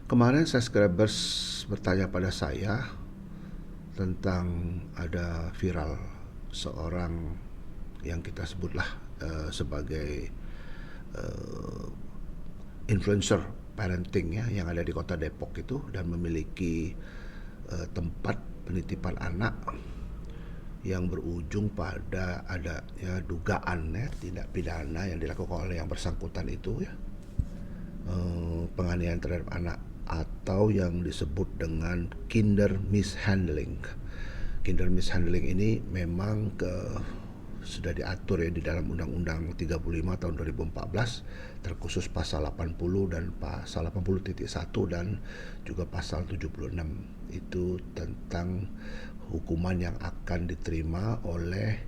Kemarin subscribers bertanya pada saya tentang ada viral seorang yang kita sebutlah sebagai eh, influencer parenting ya, yang ada di kota Depok itu, dan memiliki tempat penitipan anak yang berujung pada adanya dugaan ya tindak pidana yang dilakukan oleh yang bersangkutan itu ya, penganiayaan terhadap anak atau yang disebut dengan kinder mishandling. Kinder mishandling ini memang sudah diatur ya di dalam Undang-Undang 35 tahun 2014, terkhusus pasal 80 dan pasal 80.1 dan juga pasal 76. Itu tentang hukuman yang akan diterima oleh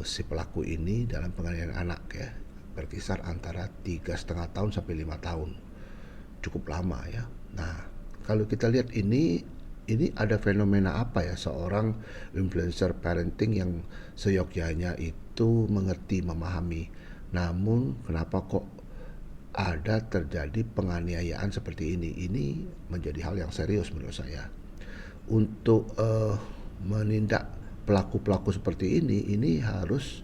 si pelaku ini dalam penganiayaan anak ya, berkisar antara 3,5 tahun sampai 5 tahun, cukup lama ya. Nah, kalau kita lihat ini ada fenomena apa ya, seorang influencer parenting yang seyogyanya itu mengerti, memahami, namun kenapa kok ada terjadi penganiayaan seperti ini menjadi hal yang serius menurut saya. Untuk menindak pelaku-pelaku seperti ini harus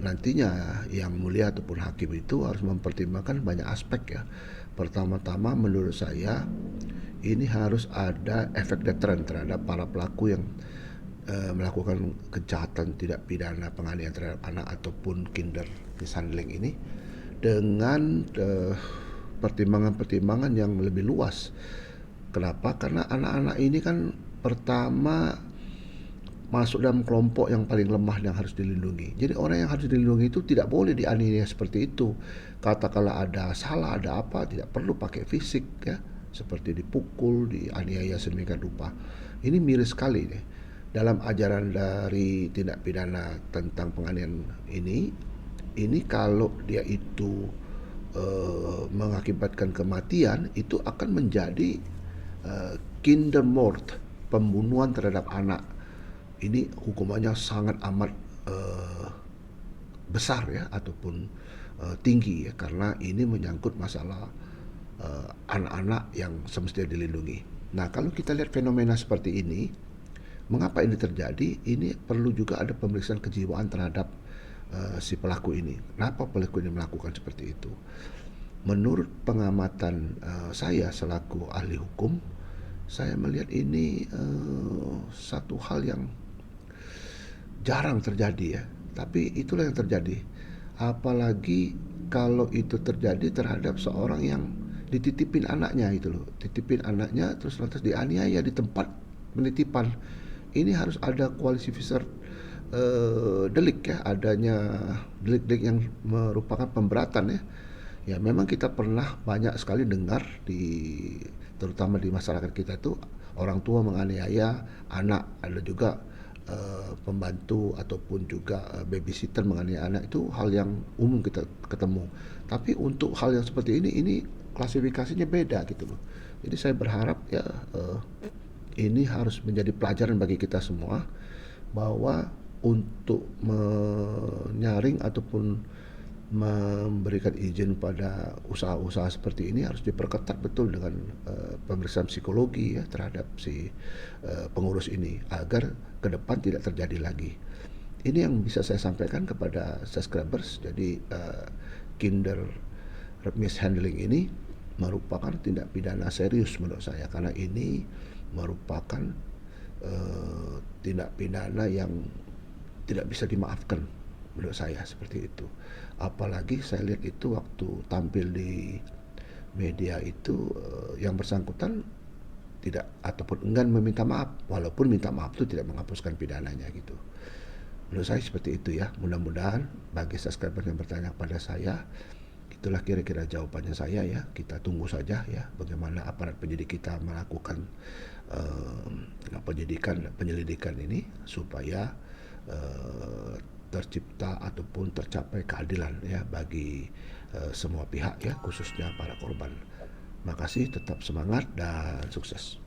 nantinya yang mulia ataupun hakim itu harus mempertimbangkan banyak aspek ya. Pertama-tama menurut saya ini harus ada efek deteren terhadap para pelaku yang melakukan kejahatan tidak pidana penganiayaan terhadap anak ataupun kinder mishandling ini dengan pertimbangan-pertimbangan yang lebih luas. Kenapa? Karena anak-anak ini kan pertama masuk dalam kelompok yang paling lemah yang harus dilindungi. Jadi orang yang harus dilindungi itu tidak boleh dianiaya seperti itu. Katakanlah ada salah, ada apa, tidak perlu pakai fisik ya, seperti dipukul, dianiaya sedemikian rupa. Ini miris sekali nih. Dalam ajaran dari tindak pidana tentang penganiayaan ini kalau dia itu mengakibatkan kematian, itu akan menjadi kindermord, pembunuhan terhadap anak. Ini hukumannya sangat amat besar ya, ataupun tinggi ya, karena ini menyangkut masalah anak-anak yang semestinya dilindungi. Nah, kalau kita lihat fenomena seperti ini, mengapa ini terjadi? Ini perlu juga ada pemeriksaan kejiwaan terhadap si pelaku ini. Kenapa pelaku ini melakukan seperti itu? Menurut pengamatan saya selaku ahli hukum, saya melihat ini satu hal yang jarang terjadi ya, tapi itulah yang terjadi. Apalagi kalau itu terjadi terhadap seorang yang dititipin anaknya itu loh, titipin anaknya terus lantas dianiaya di tempat penitipan. Ini harus ada kualifikasi delik ya, adanya delik-delik yang merupakan pemberatan ya. Ya memang kita pernah banyak sekali dengar terutama di masyarakat kita itu, orang tua menganiaya anak, ada juga pembantu ataupun juga babysitter menganiaya anak. Itu hal yang umum kita ketemu. Tapi untuk hal yang seperti ini klasifikasinya beda gitu loh. Jadi saya berharap ya ini harus menjadi pelajaran bagi kita semua, bahwa untuk menyaring ataupun memberikan izin pada usaha-usaha seperti ini harus diperketat betul dengan pemeriksaan psikologi ya terhadap si pengurus ini, agar ke depan tidak terjadi lagi. Ini yang bisa saya sampaikan kepada subscribers. Jadi kinder mishandling ini merupakan tindak pidana serius menurut saya, karena ini merupakan tindak pidana yang tidak bisa dimaafkan menurut saya, seperti itu. Apalagi saya lihat itu waktu tampil di media itu yang bersangkutan tidak ataupun enggan meminta maaf, walaupun minta maaf itu tidak menghapuskan pidananya gitu. Menurut saya seperti itu ya. Mudah-mudahan bagi subscriber yang bertanya kepada saya, itulah kira-kira jawabannya saya ya. Kita tunggu saja ya bagaimana aparat penyidik kita melakukan penyelidikan ini, supaya tercipta ataupun tercapai keadilan ya bagi semua pihak ya, khususnya para korban. Makasih, tetap semangat dan sukses.